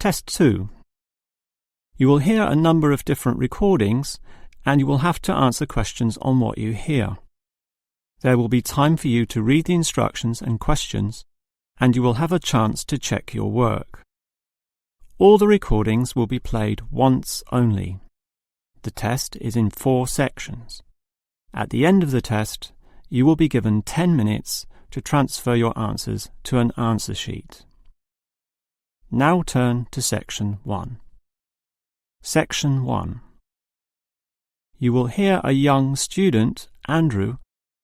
Test 2. You will hear a number of different recordings, and you will have to answer questions on what you hear. There will be time for you to read the instructions and questions, and you will have a chance to check your work. All the recordings will be played once only. The test is in 4 sections. At the end of the test, you will be given 10 minutes to transfer your answers to an answer sheet. Now turn to Section 1. Section 1. You will hear a young student, Andrew,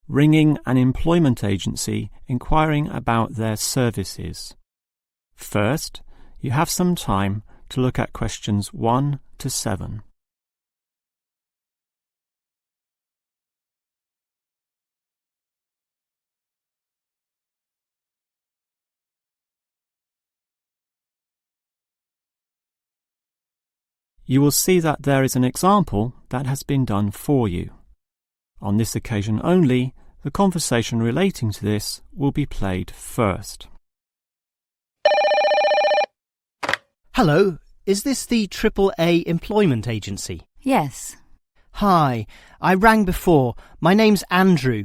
ringing an employment agency inquiring about their services. First, you have some time to look at questions 1 to 7. You will see that there is an example that has been done for you. On this occasion only, the conversation relating to this will be played first. Hello, is this the AAA employment agency? Yes. Hi, I rang before. My name's Andrew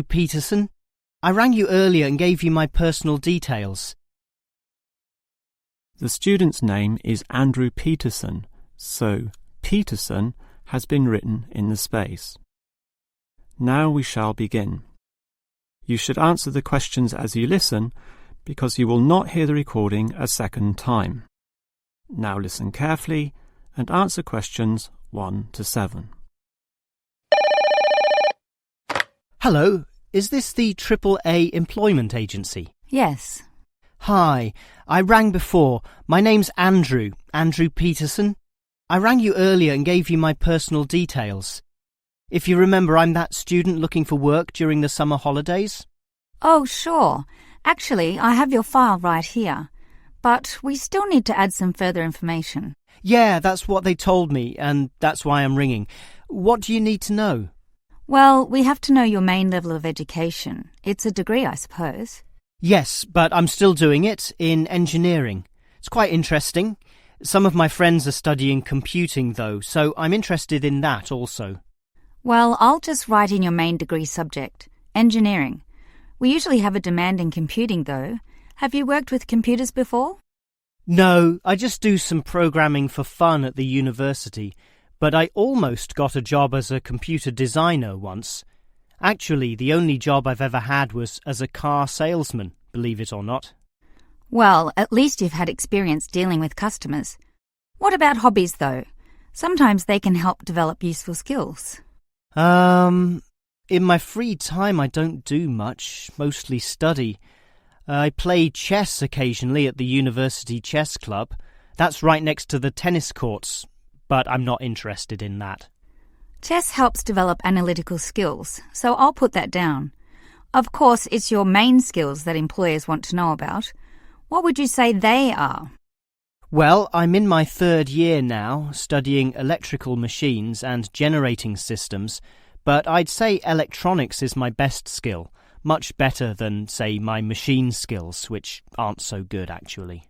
Peterson. I rang you earlier and gave you my personal details. The student's name is Andrew Peterson, so Peterson has been written in the space. Now we shall begin. You should answer the questions as you listen, because you will not hear the recording a second time. Now listen carefully and answer questions 1 to 7. Hello, is this the AAA employment agency? Yes. Hi, I rang before. My name's Andrew Peterson. I rang you earlier and gave you my personal details. If you remember, I'm that student looking for work during the summer holidays. Oh, sure. Actually, I have your file right here. But we still need to add some further information. Yeah, that's what they told me, and that's why I'm ringing. What do you need to know? Well, we have to know your main level of education. It's a degree, I suppose. Yes, but I'm still doing it in engineering. It's quite interesting. Some of my friends are studying computing, though, so I'm interested in that also. Well, I'll just write in your main degree subject, engineering. We usually have a demand in computing, though. Have you worked with computers before? No, I just do some programming for fun at the university, but I almost got a job as a computer designer once. Actually, the only job I've ever had was as a car salesman, believe it or not. Well, at least you've had experience dealing with customers. What about hobbies, though? Sometimes they can help develop useful skills. In my free time I don't do much, mostly study. I play chess occasionally at the university chess club. That's right next to the tennis courts, but I'm not interested in that. Chess helps develop analytical skills, so I'll put that down. Of course, it's your main skills that employers want to know about. What would you say they are? Well, I'm in my 3rd year now, studying electrical machines and generating systems, but I'd say electronics is my best skill, much better than, say, my machine skills, which aren't so good, actually.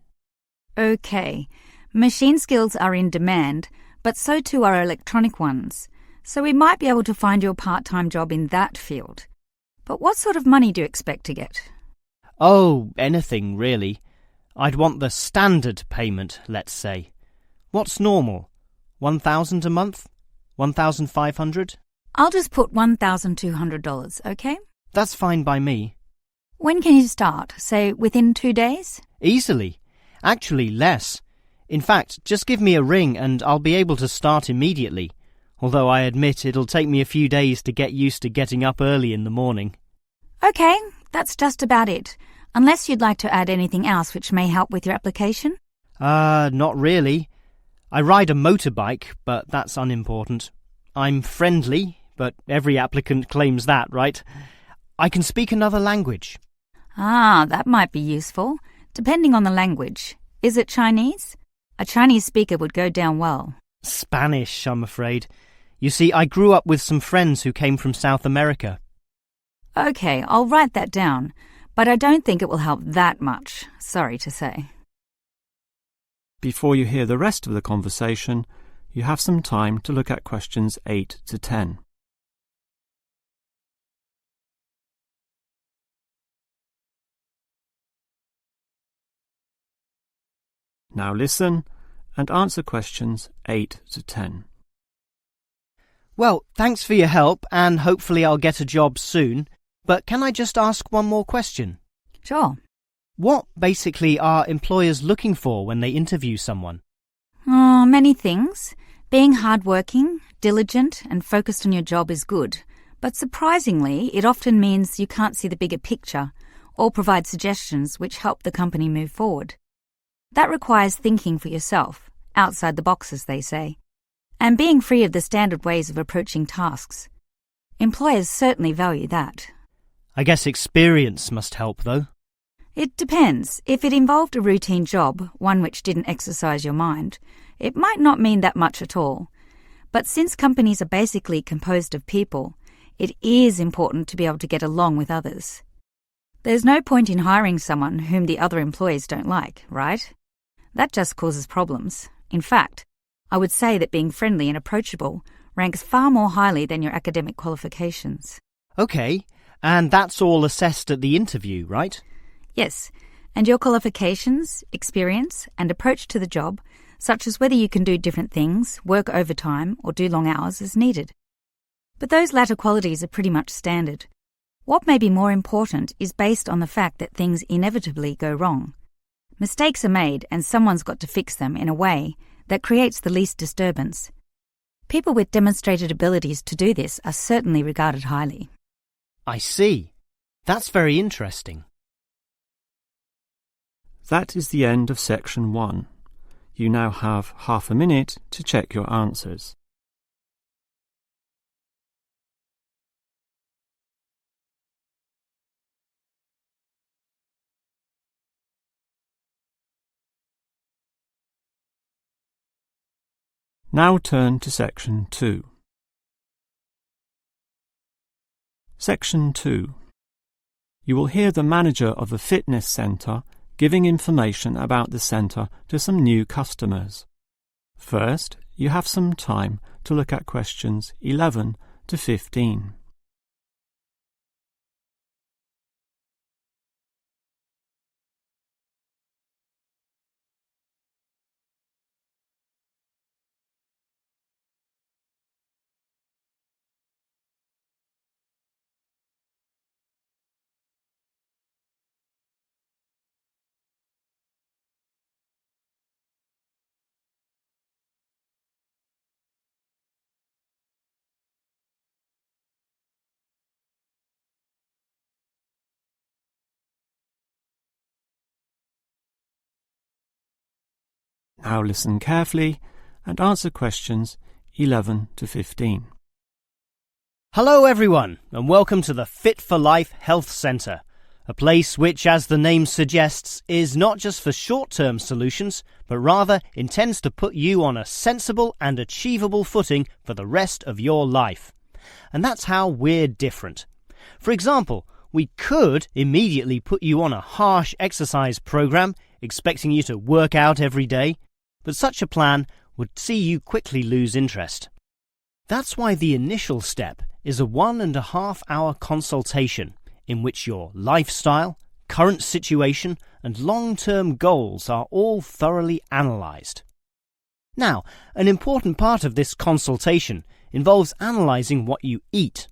OK. Machine skills are in demand, but so too are electronic ones, so we might be able to find you a part-time job in that field. But what sort of money do you expect to get? Oh, anything, really. I'd want the standard payment, let's say. What's normal? 1,000 a month? 1,500? I'll just put $1,200, OK? That's fine by me. When can you start? Say, within 2 days? Easily. Actually, less. In fact, just give me a ring and I'll be able to start immediately. Although I admit it'll take me a few days to get used to getting up early in the morning. OK, that's just about it. Unless you'd like to add anything else which may help with your application? Not really. I ride a motorbike, but that's unimportant. I'm friendly, but every applicant claims that, right? I can speak another language. Ah, that might be useful, depending on the language. Is it Chinese? A Chinese speaker would go down well. Spanish, I'm afraid. You see, I grew up with some friends who came from South America. OK, I'll write that down. But I don't think it will help that much, sorry to say. Before you hear the rest of the conversation, you have some time to look at questions 8 to 10. Now listen and answer questions 8 to 10. Well, thanks for your help, and hopefully I'll get a job soon. But can I just ask one more question? Sure. What basically are employers looking for when they interview someone? Oh, many things. Being hardworking, diligent, and focused on your job is good. But surprisingly, it often means you can't see the bigger picture or provide suggestions which help the company move forward. That requires thinking for yourself, outside the box, as they say, and being free of the standard ways of approaching tasks. Employers certainly value that. I guess experience must help, though. It depends. If it involved a routine job, one which didn't exercise your mind, it might not mean that much at all. But since companies are basically composed of people, it is important to be able to get along with others. There's no point in hiring someone whom the other employees don't like, right? That just causes problems. In fact, I would say that being friendly and approachable ranks far more highly than your academic qualifications. Okay, and that's all assessed at the interview, right? Yes, and your qualifications, experience, and approach to the job, such as whether you can do different things, work overtime, or do long hours, is needed. But those latter qualities are pretty much standard. What may be more important is based on the fact that things inevitably go wrong. Mistakes are made, and someone's got to fix them in a way that creates the least disturbance. People with demonstrated abilities to do this are certainly regarded highly. I see. That's very interesting. That is the end of section 1. You now have half a minute to check your answers. Now turn to section 2. Section 2. You will hear the manager of the fitness centre giving information about the centre to some new customers. First, you have some time to look at questions 11 to 15. Now listen carefully and answer questions 11 to 15. Hello everyone, and welcome to the Fit for Life Health Centre, a place which, as the name suggests, is not just for short-term solutions, but rather intends to put you on a sensible and achievable footing for the rest of your life. And that's how we're different. For example, we could immediately put you on a harsh exercise program, expecting you to work out every day, but such a plan would see you quickly lose interest. That's why the initial step is a 1.5 hour consultation in which your lifestyle, current situation, and long-term goals are all thoroughly analysed. Now, an important part of this consultation involves analysing what you eat.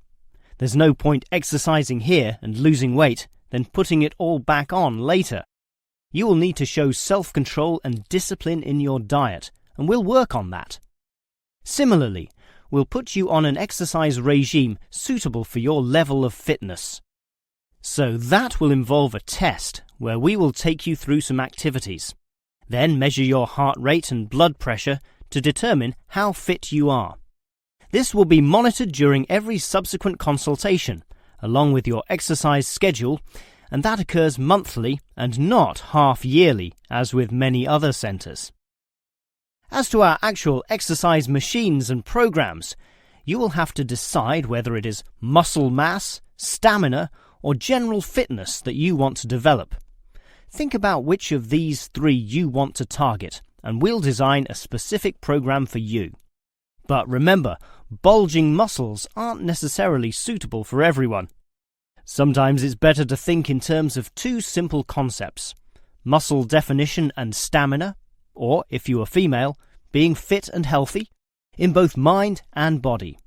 There's no point exercising here and losing weight, then putting it all back on later. You will need to show self-control and discipline in your diet, and we'll work on that. Similarly, we'll put you on an exercise regime suitable for your level of fitness. So that will involve a test where we will take you through some activities, then measure your heart rate and blood pressure to determine how fit you are. This will be monitored during every subsequent consultation, along with your exercise schedule, and that occurs monthly and not half-yearly, as with many other centres. As to our actual exercise machines and programs, you will have to decide whether it is muscle mass, stamina, or general fitness that you want to develop. Think about which of these 3 you want to target, and we'll design a specific program for you. But remember, bulging muscles aren't necessarily suitable for everyone. Sometimes it's better to think in terms of two simple concepts: muscle definition and stamina, or, if you are female, being fit and healthy, in both mind and body.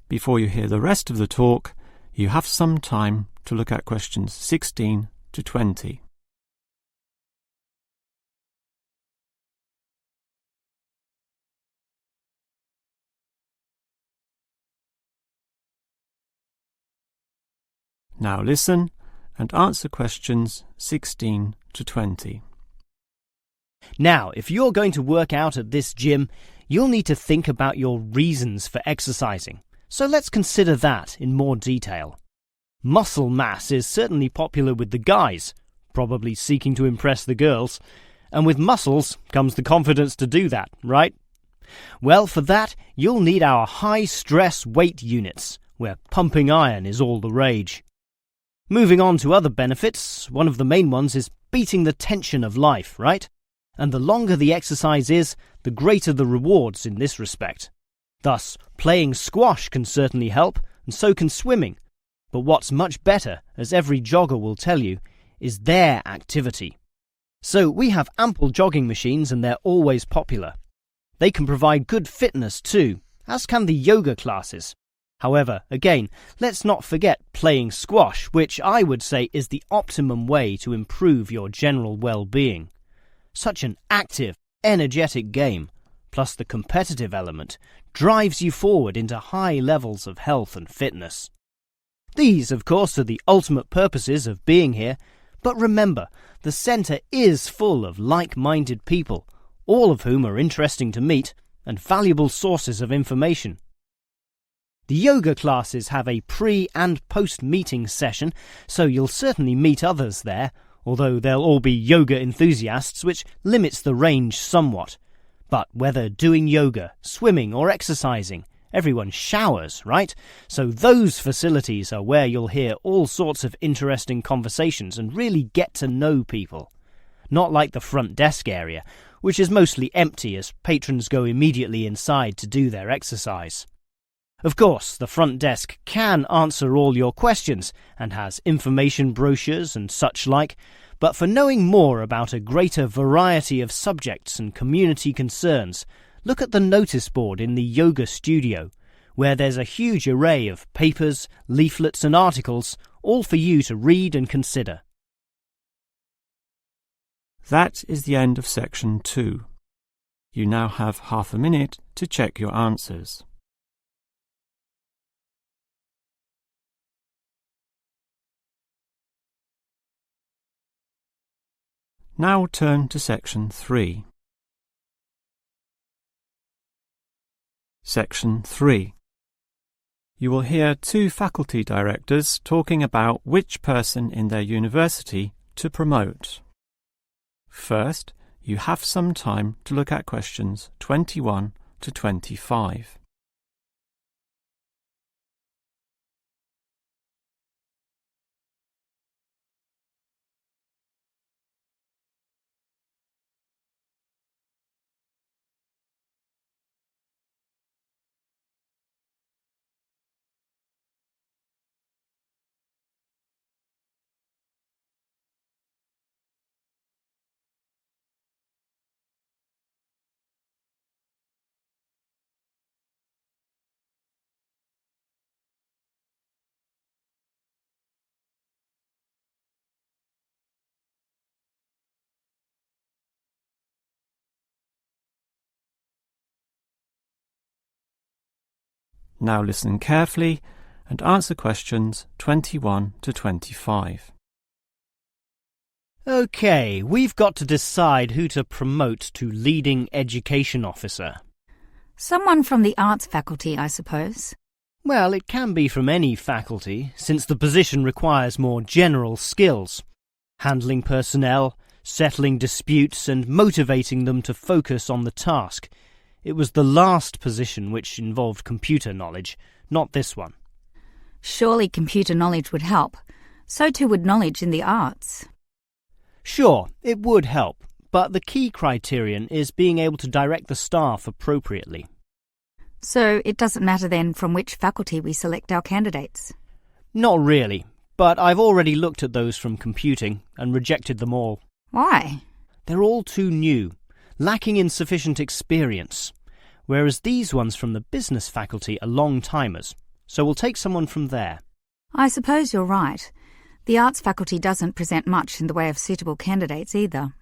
Before you hear the rest of the talk, you have some time to look at questions 16 to 20. Now listen and answer questions 16 to 20. Now, if you're going to work out at this gym, you'll need to think about your reasons for exercising. So let's consider that in more detail. Muscle mass is certainly popular with the guys, probably seeking to impress the girls. And with muscles comes the confidence to do that, right? Well, for that, you'll need our high-stress weight units, where pumping iron is all the rage. Moving on to other benefits, one of the main ones is beating the tension of life, right? And the longer the exercise is, the greater the rewards in this respect. Thus, playing squash can certainly help, and so can swimming. But what's much better, as every jogger will tell you, is their activity. So we have ample jogging machines and they're always popular. They can provide good fitness too, as can the yoga classes. However, again, let's not forget playing squash, which I would say is the optimum way to improve your general well-being. Such an active, energetic game, plus the competitive element, drives you forward into high levels of health and fitness. These, of course, are the ultimate purposes of being here, but remember, the centre is full of like-minded people, all of whom are interesting to meet and valuable sources of information. The yoga classes have a pre- and post-meeting session, so you'll certainly meet others there, although they'll all be yoga enthusiasts, which limits the range somewhat. But whether doing yoga, swimming or exercising, everyone showers, right? So those facilities are where you'll hear all sorts of interesting conversations and really get to know people. Not like the front desk area, which is mostly empty as patrons go immediately inside to do their exercise. Of course, the front desk can answer all your questions and has information brochures and such like, but for knowing more about a greater variety of subjects and community concerns, look at the notice board in the yoga studio, where there's a huge array of papers, leaflets and articles, all for you to read and consider. That is the end of section 2. You now have half a minute to check your answers. Now turn to section 3. Section 3. You will hear two faculty directors talking about which person in their university to promote. First, you have some time to look at questions 21 to 25. Now listen carefully and answer questions 21 to 25. Okay, we've got to decide who to promote to leading education officer. Someone from the arts faculty, I suppose. Well, it can be from any faculty, since the position requires more general skills. Handling personnel, settling disputes and motivating them to focus on the task. It was the last position which involved computer knowledge, not this one. Surely computer knowledge would help. So too would knowledge in the arts. Sure, it would help, but the key criterion is being able to direct the staff appropriately. So it doesn't matter then from which faculty we select our candidates? Not really, but I've already looked at those from computing and rejected them all. Why? They're all too new, lacking in sufficient experience, whereas these ones from the business faculty are long-timers, so we'll take someone from there. I suppose you're right. The arts faculty doesn't present much in the way of suitable candidates either.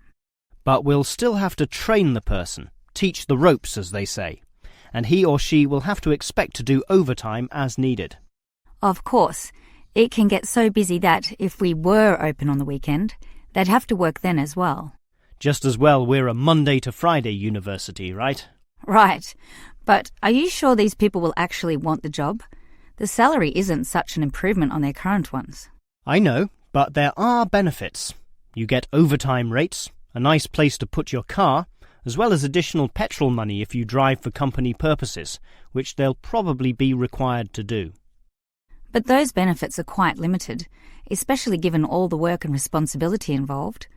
But we'll still have to train the person, teach the ropes, as they say, and he or she will have to expect to do overtime as needed. Of course, it can get so busy that if we were open on the weekend, they'd have to work then as well. Just as well we're a Monday to Friday university, right? Right. But are you sure these people will actually want the job? The salary isn't such an improvement on their current ones. I know, but there are benefits. You get overtime rates, a nice place to put your car, as well as additional petrol money if you drive for company purposes, which they'll probably be required to do. But those benefits are quite limited, especially given all the work and responsibility involved.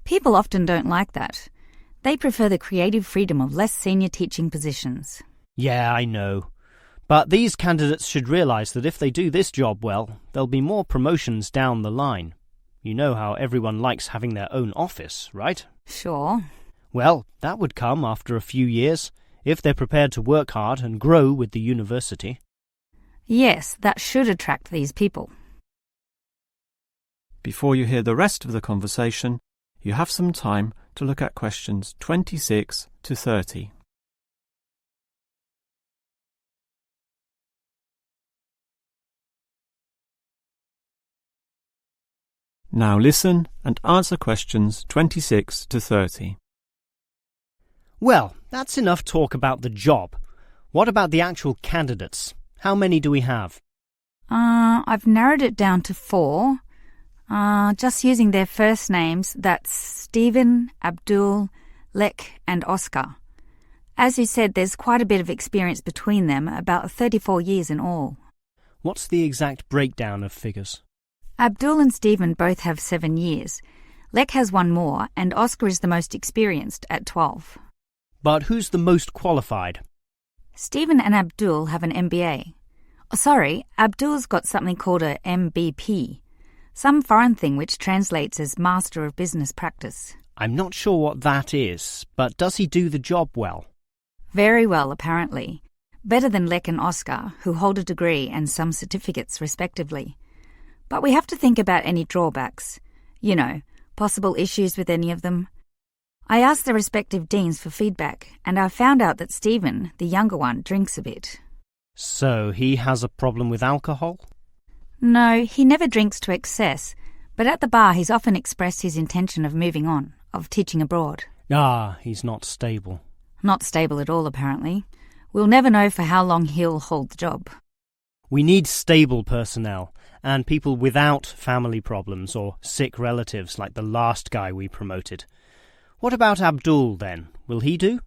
People often don't like that. They prefer the creative freedom of less senior teaching positions. Yeah, I know. But these candidates should realise that if they do this job well, there'll be more promotions down the line. You know how everyone likes having their own office, right? Sure. Well, that would come after a few years, if they're prepared to work hard and grow with the university. Yes, that should attract these people. Before you hear the rest of the conversation, you have some time to look at questions 26 to 30. Now listen and answer questions 26 to 30. Well, that's enough talk about the job. What about the actual candidates? How many do we have? I've narrowed it down to 4. Just using their first names, that's Stephen, Abdul, Lek and Oscar. As you said, there's quite a bit of experience between them, about 34 years in all. What's the exact breakdown of figures? Abdul and Stephen both have 7 years. Lek has 1 more, and Oscar is the most experienced at 12. But who's the most qualified? Stephen and Abdul have an MBA. Sorry, Abdul's got something called a MBP, some foreign thing which translates as Master of Business Practice. I'm not sure what that is, but does he do the job well? Very well, apparently. Better than Lek and Oscar, who hold a degree and some certificates respectively. But we have to think about any drawbacks. You know, possible issues with any of them. I asked the respective deans for feedback, and I found out that Stephen, the younger one, drinks a bit. So he has a problem with alcohol? No, he never drinks to excess, but at the bar he's often expressed his intention of moving on, of teaching abroad. Ah, he's not stable. Not stable at all, apparently. We'll never know for how long he'll hold the job. We need stable personnel, and people without family problems or sick relatives like the last guy we promoted. What about Abdul, then? Will he do?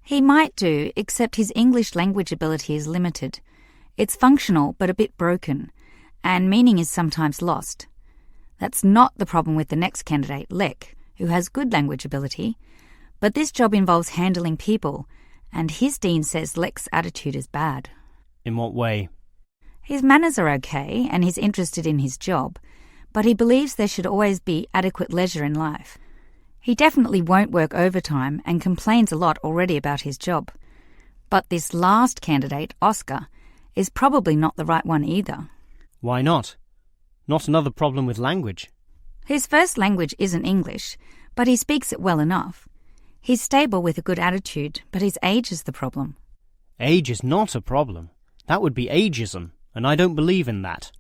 He might do, except his English language ability is limited. It's functional, but a bit broken, and meaning is sometimes lost. That's not the problem with the next candidate, Lek, who has good language ability, but this job involves handling people, and his dean says Lek's attitude is bad. In what way? His manners are okay, and he's interested in his job, but he believes there should always be adequate leisure in life. He definitely won't work overtime and complains a lot already about his job. But this last candidate, Oscar, is probably not the right one either. Why not? Not another problem with language. His first language isn't English, but he speaks it well enough. He's stable with a good attitude, but his age is the problem. Age is not a problem. That would be ageism, and I don't believe in that.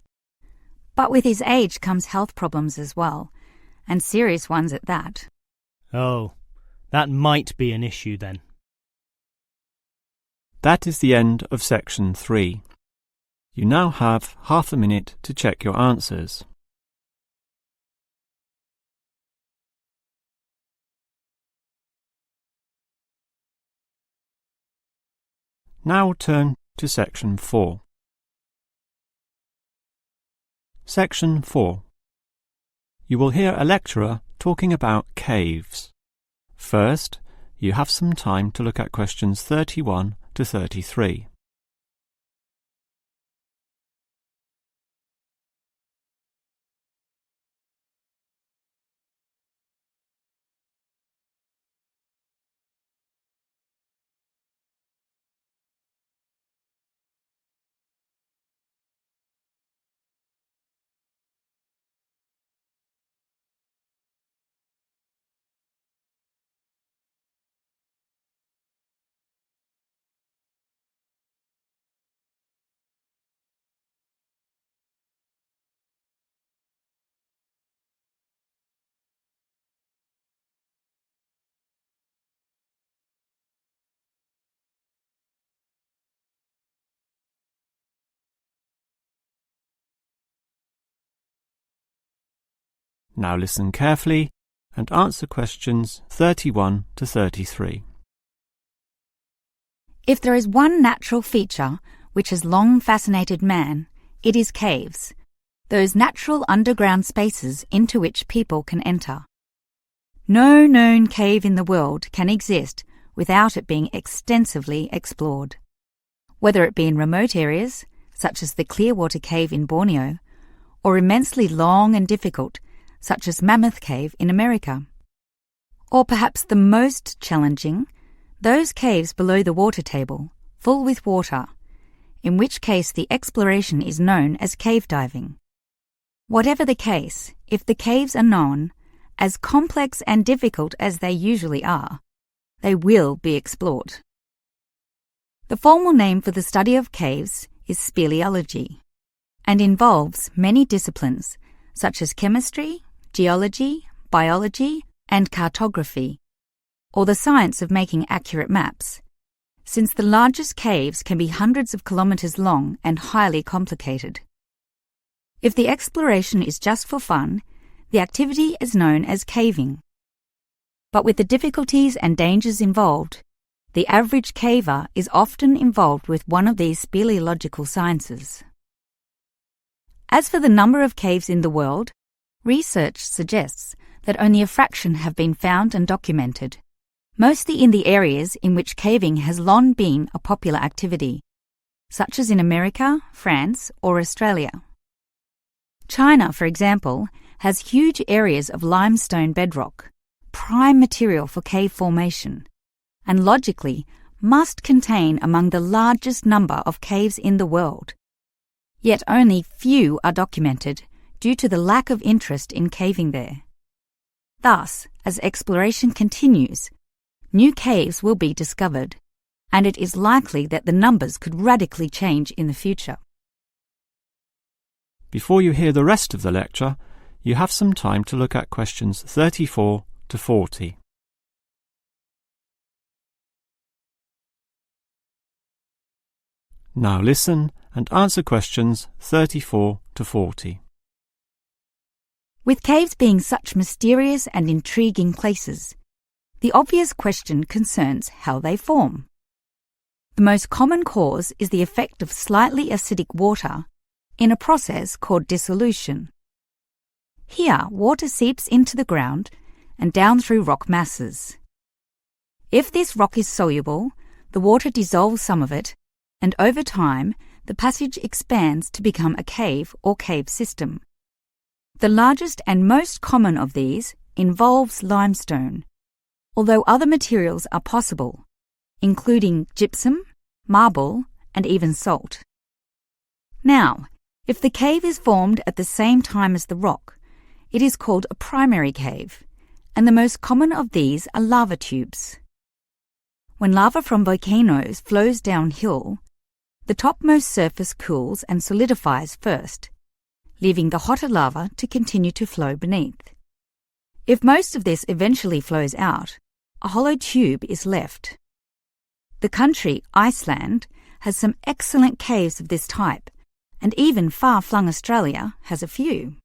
But with his age comes health problems as well, and serious ones at that. Oh, that might be an issue then. That is the end of section 3. You now have half a minute to check your answers. Now turn to section 4. Section 4. You will hear a lecturer talking about caves. First, you have some time to look at questions 31 to 33. Now listen carefully and answer questions 31 to 33. If there is one natural feature which has long fascinated man, it is caves, those natural underground spaces into which people can enter. No known cave in the world can exist without it being extensively explored. Whether it be in remote areas, such as the Clearwater Cave in Borneo, or immensely long and difficult, such as Mammoth Cave in America. Or perhaps the most challenging, those caves below the water table, full with water, in which case the exploration is known as cave diving. Whatever the case, if the caves are known, as complex and difficult as they usually are, they will be explored. The formal name for the study of caves is speleology, and involves many disciplines such as chemistry, geology, biology, and cartography, or the science of making accurate maps, since the largest caves can be hundreds of kilometres long and highly complicated. If the exploration is just for fun, the activity is known as caving. But with the difficulties and dangers involved, the average caver is often involved with one of these speleological sciences. As for the number of caves in the world, research suggests that only a fraction have been found and documented, mostly in the areas in which caving has long been a popular activity, such as in America, France, or Australia. China, for example, has huge areas of limestone bedrock, prime material for cave formation, and logically must contain among the largest number of caves in the world. Yet only few are documented due to the lack of interest in caving there. Thus, as exploration continues, new caves will be discovered, and it is likely that the numbers could radically change in the future. Before you hear the rest of the lecture, you have some time to look at questions 34 to 40. Now listen and answer questions 34 to 40. With caves being such mysterious and intriguing places, the obvious question concerns how they form. The most common cause is the effect of slightly acidic water in a process called dissolution. Here, water seeps into the ground and down through rock masses. If this rock is soluble, the water dissolves some of it, and over time, the passage expands to become a cave or cave system. The largest and most common of these involves limestone, although other materials are possible, including gypsum, marble, and even salt. Now, if the cave is formed at the same time as the rock, it is called a primary cave, and the most common of these are lava tubes. When lava from volcanoes flows downhill, the topmost surface cools and solidifies first, leaving the hotter lava to continue to flow beneath. If most of this eventually flows out, a hollow tube is left. The country, Iceland, has some excellent caves of this type, and even far-flung Australia has a few.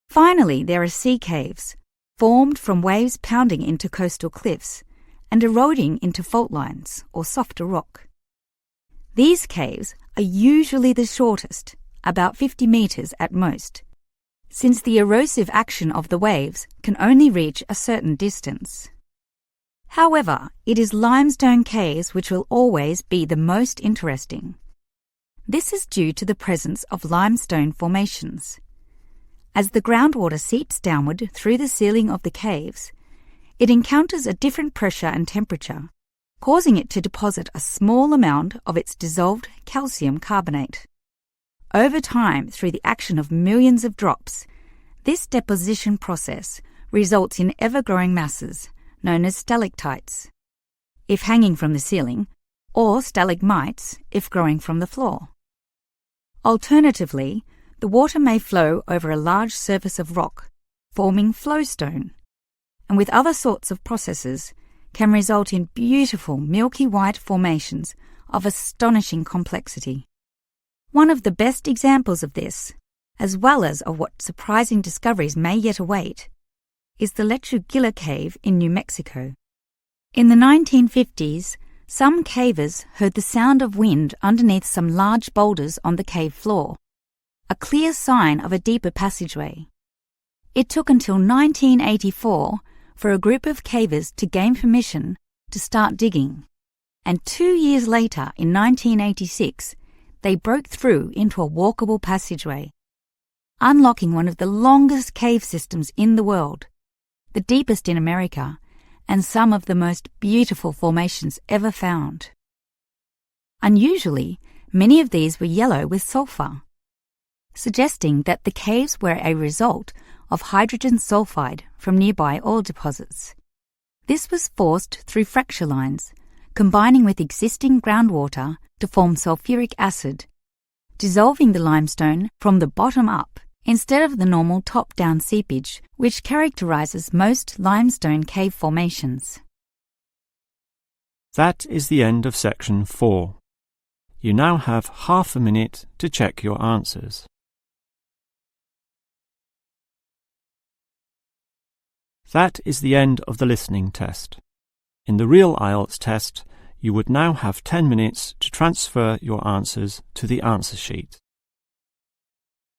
Finally, there are sea caves, formed from waves pounding into coastal cliffs and eroding into fault lines or softer rock. These caves are usually the shortest, about 50 metres at most, since the erosive action of the waves can only reach a certain distance. However, it is limestone caves which will always be the most interesting. This is due to the presence of limestone formations. As the groundwater seeps downward through the ceiling of the caves, it encounters a different pressure and temperature, causing it to deposit a small amount of its dissolved calcium carbonate. Over time, through the action of millions of drops, this deposition process results in ever-growing masses, known as stalactites, if hanging from the ceiling, or stalagmites, if growing from the floor. Alternatively, the water may flow over a large surface of rock, forming flowstone, and with other sorts of processes, can result in beautiful milky white formations of astonishing complexity. One of the best examples of this, as well as of what surprising discoveries may yet await, is the Lechu Gila Cave in New Mexico. In the 1950s, some cavers heard the sound of wind underneath some large boulders on the cave floor, a clear sign of a deeper passageway. It took until 1984 for a group of cavers to gain permission to start digging, and 2 years later, in 1986, they broke through into a walkable passageway, unlocking one of the longest cave systems in the world, the deepest in America, and some of the most beautiful formations ever found. Unusually, many of these were yellow with sulfur, suggesting that the caves were a result of hydrogen sulfide from nearby oil deposits. This was forced through fracture lines, combining with existing groundwater to form sulfuric acid, dissolving the limestone from the bottom up instead of the normal top-down seepage which characterizes most limestone cave formations. That is the end of section 4. You now have half a minute to check your answers. That is the end of the listening test. In the real IELTS test, you would now have 10 minutes to transfer your answers to the answer sheet.